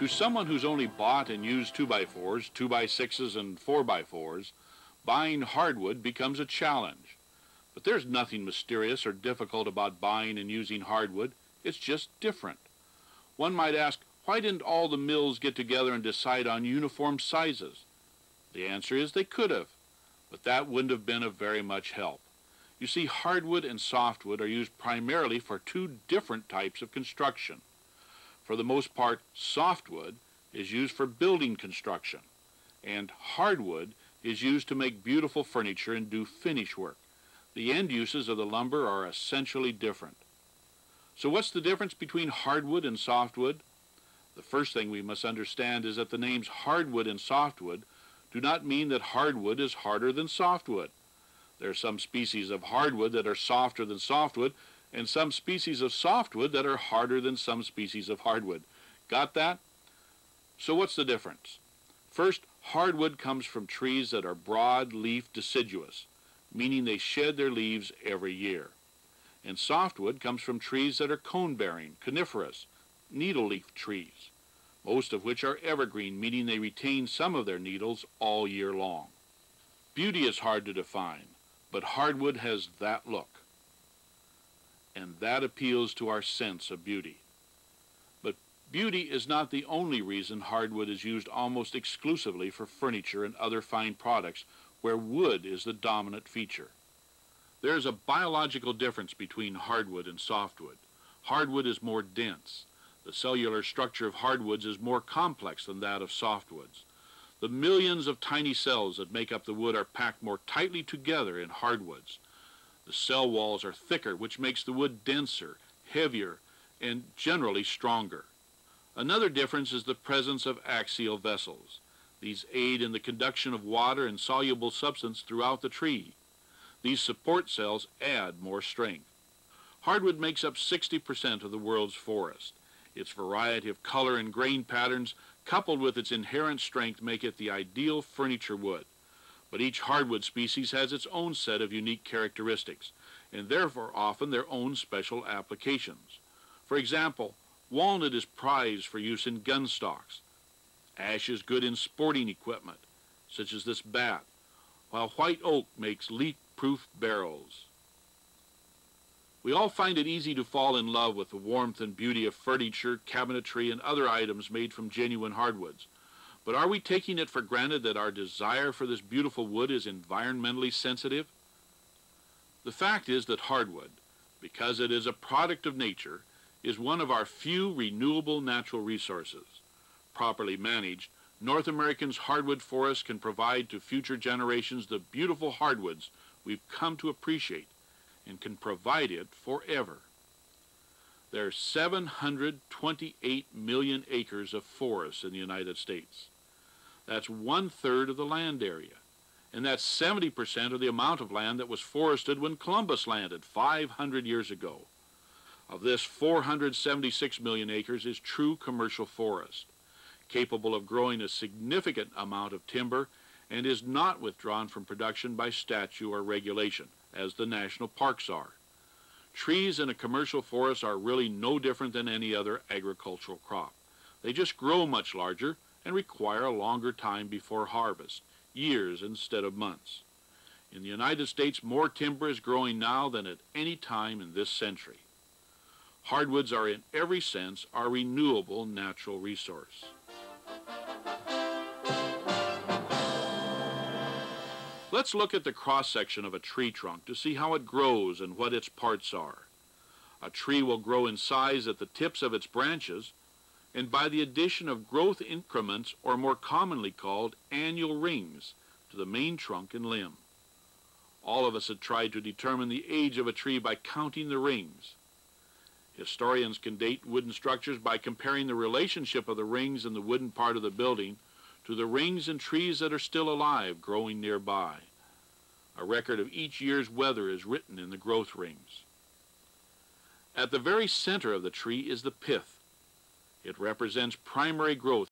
To someone who's only bought and used 2x4s, 2x6s, and 4x4s, buying hardwood becomes a challenge. But there's nothing mysterious or difficult about buying and using hardwood. It's just different. One might ask, why didn't all the mills get together and decide on uniform sizes? The answer is they could have, but that wouldn't have been of very much help. You see, hardwood and softwood are used primarily for two different types of construction. For the most part, softwood is used for building construction, and hardwood is used to make beautiful furniture and do finish work. The end uses of the lumber are essentially different. So what's the difference between hardwood and softwood? The first thing we must understand is that the names hardwood and softwood do not mean that hardwood is harder than softwood. There are some species of hardwood that are softer than softwood, and some species of softwood that are harder than some species of hardwood. Got that? So what's the difference? First, hardwood comes from trees that are broad-leaf deciduous, meaning they shed their leaves every year. And softwood comes from trees that are cone-bearing, coniferous, needle-leaf trees, most of which are evergreen, meaning they retain some of their needles all year long. Beauty is hard to define, but hardwood has that look, and that appeals to our sense of beauty. But beauty is not the only reason hardwood is used almost exclusively for furniture and other fine products where wood is the dominant feature. There is a biological difference between hardwood and softwood. Hardwood is more dense. The cellular structure of hardwoods is more complex than that of softwoods. The millions of tiny cells that make up the wood are packed more tightly together in hardwoods. The cell walls are thicker, which makes the wood denser, heavier, and generally stronger. Another difference is the presence of axial vessels. These aid in the conduction of water and soluble substance throughout the tree. These support cells add more strength. Hardwood makes up 60% of the world's forest. Its variety of color and grain patterns, coupled with its inherent strength, make it the ideal furniture wood. But each hardwood species has its own set of unique characteristics, and therefore often their own special applications. For example, walnut is prized for use in gun stocks. Ash is good in sporting equipment, such as this bat, while white oak makes leak-proof barrels. We all find it easy to fall in love with the warmth and beauty of furniture, cabinetry, and other items made from genuine hardwoods. But are we taking it for granted that our desire for this beautiful wood is environmentally sensitive? The fact is that hardwood, because it is a product of nature, is one of our few renewable natural resources. Properly managed, North America's hardwood forests can provide to future generations the beautiful hardwoods we've come to appreciate, and can provide it forever. There are 728 million acres of forests in the United States. That's 1/3 of the land area, and that's 70% of the amount of land that was forested when Columbus landed 500 years ago. Of this, 476 million acres is true commercial forest, capable of growing a significant amount of timber and is not withdrawn from production by statute or regulation, as the national parks are. Trees in a commercial forest are really no different than any other agricultural crop. They just grow much larger and require a longer time before harvest, years instead of months. In the United States, more timber is growing now than at any time in this century. Hardwoods are in every sense our renewable natural resource. Let's look at the cross-section of a tree trunk to see how it grows and what its parts are. A tree will grow in size at the tips of its branches and by the addition of growth increments, or more commonly called annual rings, to the main trunk and limb. All of us have tried to determine the age of a tree by counting the rings. Historians can date wooden structures by comparing the relationship of the rings in the wooden part of the building to the rings in trees that are still alive growing nearby. A record of each year's weather is written in the growth rings. At the very center of the tree is the pith. It represents primary growth